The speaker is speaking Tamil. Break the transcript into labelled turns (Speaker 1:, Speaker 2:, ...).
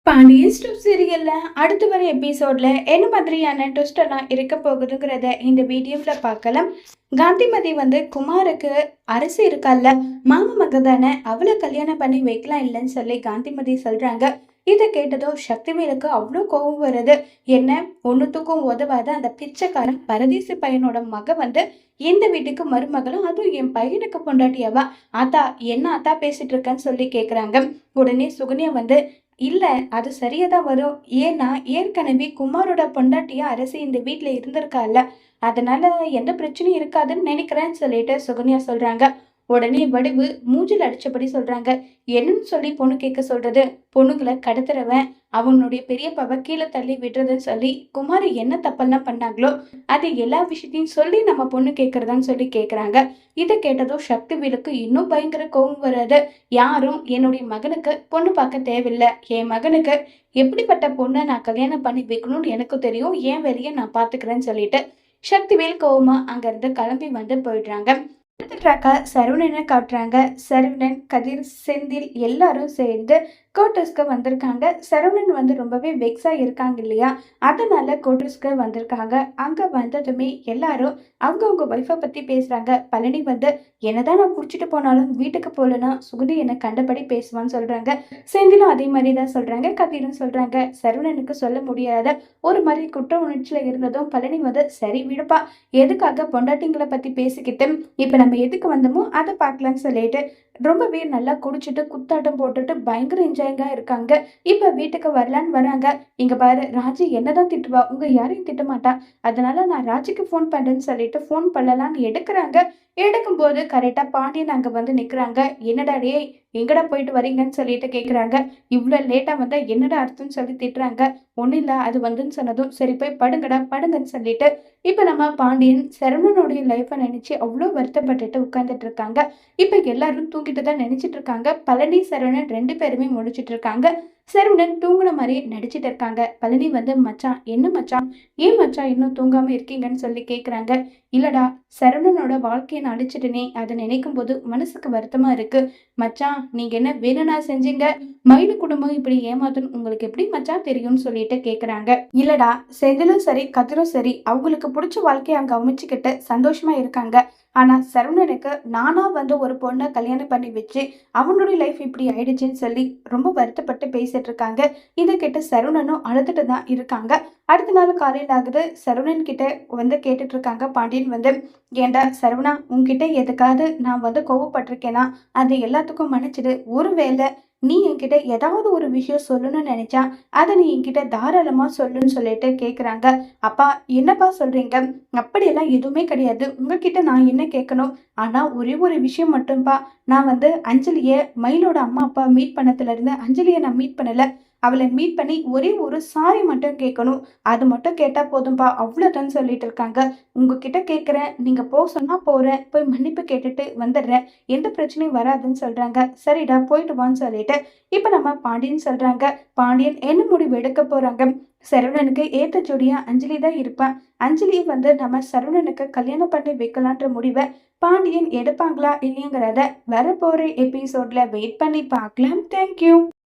Speaker 1: பாண்டியன் ஸ்டோர் சீரியல்ல அடுத்து வர எபிசோட்ல என்ன மாதிரியான ட்விஸ்ட் எல்லாம் இருக்க போகுதுங்கிறத இந்த வீடியோல பார்க்கலாம். காந்திமதி குமாருக்கு அரசு இருக்கால, மாமா மக தானே, அவளை கல்யாணம் பண்ணி வைக்கலாம் இல்லைன்னு சொல்லி காந்திமதி சொல்றாங்க. இதை கேட்டதும் சக்திவேலுக்கு அவ்வளோ கோபம் வருது. என்ன ஒன்னுத்துக்கும் உதவாத அந்த பிச்சைக்காரன் பரதேசி பையனோட மக இந்த வீட்டுக்கு மருமகளும், அதுவும் என் பையனுக்கு பொண்டாட்டியாவா? ஆத்தா என்ன ஆத்தா பேசிட்டு இருக்கன்னு சொல்லி கேக்குறாங்க. உடனே சுகன்யா இல்ல, அது சரியாதான் வரும். ஏன்னா ஏற்கனவே குமாரோட பொண்டாட்டியா அரசி இந்த வீட்டுல இருந்திருக்கால, அதனால எந்த பிரச்சனையும் இருக்காதுன்னு நினைக்கிறேன்னு சொல்லிட்டு சுகன்யா சொல்றாங்க. உடனே வடிவு மூஞ்சில் அடிச்சபடி சொல்றாங்க. என்னன்னு சொல்லி பொண்ணு கேட்க சொல்றது? பொண்ணுங்களை கடத்துறவன் அவனுடைய பெரியப்பாவை கீழே தள்ளி விடுறதுன்னு சொல்லி குமாரி என்ன தப்பெல்லாம் பண்ணாங்களோ அது எல்லா விஷயத்தையும் சொல்லி நம்ம பொண்ணு கேட்கறதான்னு சொல்லி கேட்கறாங்க. இதை கேட்டதும் சக்திவேலுக்கு இன்னும் பயங்கர கோபம் வராது. யாரும் என்னுடைய மகனுக்கு பொண்ணு பார்க்க தேவையில்லை. என் மகனுக்கு எப்படிப்பட்ட பொண்ணை நான் கல்யாணம் பண்ணி வைக்கணும்னு எனக்கு தெரியும். என் வேலையை நான் பாத்துக்கிறேன்னு சொல்லிட்டு சக்திவேல் கோவமா அங்கிருந்து கிளம்பி போயிடுறாங்க. அடுத்த ட்ராக்கா சரவணனை காட்டுறாங்க. சரவணன், கதிர், செந்தில் எல்லாரும் சேர்ந்து கோட்டர்ஸ்க்கு வந்திருக்காங்க. சரவணன் ரொம்பவே வெக்ஸா இருக்காங்க இல்லையா, அதனால கோட்டர்ஸ்க்கு வந்திருக்காங்க. அங்க வந்ததுமே எல்லாரும் அவங்கவுங்க ஒய்ஃபை பத்தி பேசுறாங்க. பழனி என்னதான் நான் குடிச்சிட்டு போனாலும் வீட்டுக்கு போலன்னா சுகுதி என்னை கண்டபடி பேசுவான்னு சொல்றாங்க. செந்திலும் அதே மாதிரி தான் சொல்றாங்க. கதிரும் சொல்றாங்க. சரவணனுக்கு சொல்ல முடியாத ஒரு மாதிரி குற்ற உணர்ச்சியில இருந்ததும் பழனி சரி விடுப்பா, எதுக்காக பொண்டாட்டிங்களை பத்தி பேசிக்கிட்டு இப்ப நம்ம எதுக்கு வந்தோமோ அதை பார்க்கலான்னு சொல்லிட்டு ரொம்பவே நல்லா குடிச்சிட்டு குத்தாட்டம் போட்டுட்டு பயங்கர என்ஜாயிங்கா இருக்காங்க. இப்ப வீட்டுக்கு வரலான்னு வராங்க. இங்க பாரு, ராஜி என்னதான் திட்டுவா, உங்க யாரையும் திட்ட மாட்டா, அதனால நான் ராஜிக்கு ஃபோன் பண்றேன்னு சொல்லிட்டு ஃபோன் பண்ணலான்னு எடுக்கிறாங்க. எடுக்கும்போது கரெக்டா பாண்டியன் அங்க நிக்கிறாங்க. என்னடா டே, எங்கடா போயிட்டு வரீங்கன்னு சொல்லிட்டு கேக்குறாங்க. இவ்வளவு லேட்டா என்னடா அர்த்தம்னு சொல்லி திட்டுறாங்க. ஒன்னும் இல்ல, அது சொன்னதும் சரி போய் படுங்கடா படுங்கன்னு சொல்லிட்டு இப்ப நம்ம பாண்டியன் சரவணனுடைய லைஃபை நினைச்சு அவ்வளோ வருத்தப்பட்டுட்டு உட்கார்ந்துட்டு இருக்காங்க. இப்ப எல்லாரும் தூங்கிட்டு தான் நினைச்சிட்டு இருக்காங்க. பழனி, சரவணன் ரெண்டு பேருமே முடிச்சிட்டு இருக்காங்க. சரவணன் தூங்குன மாதிரி நடிச்சிட்டு இருக்காங்க. பழனி மச்சான் என்ன மச்சான், ஏன் மச்சான் இன்னும் தூங்காம இருக்கீங்கன்னு சொல்லி கேக்குறாங்க. இல்லடா, சரவணனோட வாழ்க்கையை நான் அழிச்சிட்டனே, அதை நினைக்கும் போது மனசுக்கு வருத்தமா இருக்கு மச்சான். நீங்க என்ன வேணும்னா செஞ்சீங்க? மயிலு குடும்பம் இப்படி ஏமாத்தணும் உங்களுக்கு எப்படி மச்சான் தெரியும்னு சொல்லிட்டு கேக்குறாங்க. இல்லடா, செந்திலும் சரி கதிரும் சரி அவங்களுக்கு பிடிச்ச வாழ்க்கையை அங்க அமைச்சுக்கிட்டு சந்தோஷமா இருக்காங்க. ஆனா சரவணனுக்கு நானா ஒரு பொண்ணை கல்யாணம் பண்ணி வச்சு அவனுடைய லைஃப் இப்படி ஆயிடுச்சுன்னு சொல்லி ரொம்ப வருத்தப்பட்டு பேசிட்டு இருக்காங்க. இதை கேட்டு சரவணனும் அழுதுட்டு தான் இருக்காங்க. அடுத்த நாள் காலையில் ஆகுது. சரவணன் கிட்ட கேட்டுட்டு இருக்காங்க. பாண்டியன் ஏண்டா சரவணா, உன்கிட்ட எதுக்காவது நான் கோவப்பட்டிருக்கேனா அது எல்லாத்துக்கும் மன்னிச்சிடு. ஒருவேளை நீ என்கிட்ட ஏதாவது ஒரு விஷயம் சொல்லணும்னு நினைச்சா அதை நீ என்கிட்ட தாராளமா சொல்லுன்னு சொல்லிட்டு கேக்குறாங்க. அப்பா என்னப்பா சொல்றீங்க? அப்படியெல்லாம் எதுவுமே கிடையாது. உங்ககிட்ட நான் என்ன கேட்கணும்? ஆனா ஒரே ஒரு விஷயம் மட்டும்பா, நான் அஞ்சலிய மயிலோட அம்மா அப்பா மீட் பண்ணதுல இருந்து அஞ்சலிய நான் மீட் பண்ணல. அவளை மீட் பண்ணி ஒரே ஒரு சாரி மட்டும் கேட்கணும். அது மட்டும் கேட்டா போதும்பா, அவ்வளவுதான் சொல்லிட்டு இருக்காங்க. உங்ககிட்ட கேட்குறேன், நீங்க போ சொன்னா போறேன், போய் மன்னிப்பு கேட்டுட்டு வந்துடுறேன், எந்த பிரச்சனையும் வராதுன்னு சொல்றாங்க. சரிடா போயிட்டு வான்னு சொல்லிட்டு இப்ப நம்ம பாண்டியன் சொல்றாங்க. பாண்டியன் என்ன முடிவு எடுக்க போறாங்க? சரவணனுக்கு ஏத்த ஜோடியா அஞ்சலி தான் இருப்பான். அஞ்சலி நம்ம சரவணனுக்கு கல்யாணம் பண்ணி வைக்கலான்ற முடிவை பாண்டியன் எடுப்பாங்களா இல்லைங்கிறத வரப்போற எபிசோட்ல வெயிட் பண்ணி பார்க்கலாம். தேங்க்யூ.